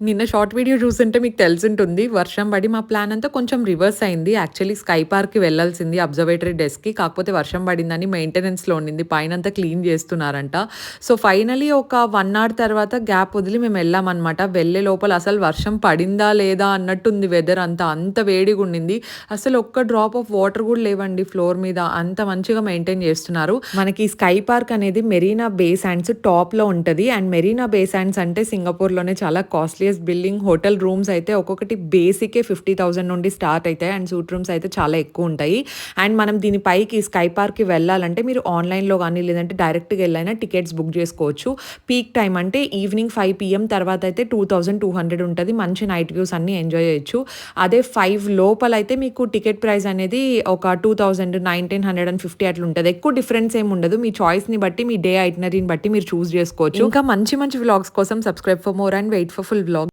నిన్న short video చూసుంటే మీకు తెలిసుంటుంది. వర్షం పడి మా ప్లాన్ అంతా కొంచెం రివర్స్ అయింది. యాక్చువల్లీ స్కై పార్క్‌కి వెళ్ళాల్సింది అబ్జర్వేటరీ డెస్క్‌కి. కాకపోతే వర్షం పడిందని మెయింటెనెన్స్‌లో ఉండింది. పైనంతా క్లీన్ చేస్తున్నారంట. సో, ఫైనల్లీ ఒక 1 అవర్ తర్వాత గ్యాప్ వదిలి మేము వెళ్ళామనమాట. వెళ్ళే లోపల అసలు వర్షం పడిందా లేదా అన్నట్టుంది వెదర్ అంతా. అంత వేడిగుండింది. అసలు ఒక్క డ్రాప్ ఆఫ్ వాటర్ కూడా లేవండి ఫ్లోర్ మీద. అంత మంచిగా మెయింటైన్ చేస్తున్నారు. మనకి స్కై పార్క్ అనేది మెరీనా బే శాండ్స్ టాప్‌లో ఉంటది. అండ్ మెరీనా బే శాండ్స్ అంటే సింగపూర్‌లోనే చాలా కాస్ట్‌లియస్ట్ బిల్డింగ్. హోటల్ రూమ్స్ అయితే ఒక్కొక్కటి బేసికే 50,000 నుండి స్టార్ట్ అయితాయి. అండ్ సూట్ రూమ్స్ అయితే చాలా ఎక్కువ ఉంటాయి. అండ్ మనం దీని పైకి స్కై పార్క్‌కి వెళ్ళాలంటే మీరు ఆన్‌లైన్‌లో గానీ లేదంటే డైరెక్ట్‌గా ఎళ్ళైనా టికెట్స్ బుక్ చేసుకోవచ్చు. పీక్ టైమ్ అంటే ఈవినింగ్ 5 పీఎం తర్వాత అయితే 2200 ఉంటది. మంచి నైట్ వ్యూస్ అన్నీ ఎంజాయ్ చేయొచ్చు. అదే 5 లోపలైతే మీకు టికెట్ ప్రైస్ అనేది ఒక 2000, 1950 అట్లా ఉంటది. ఎక్కువ డిఫరెన్స్ ఏమి ఉండదు. మీ చాయిస్‌ని బట్టి, మీ డే ఐటినరీని బట్టి మీరు చూజ్ చేసుకోవచ్చు. ఇంకా మంచి మంచి వ్లాగ్స్ కోసం subscribe for more and wait for full vlogs.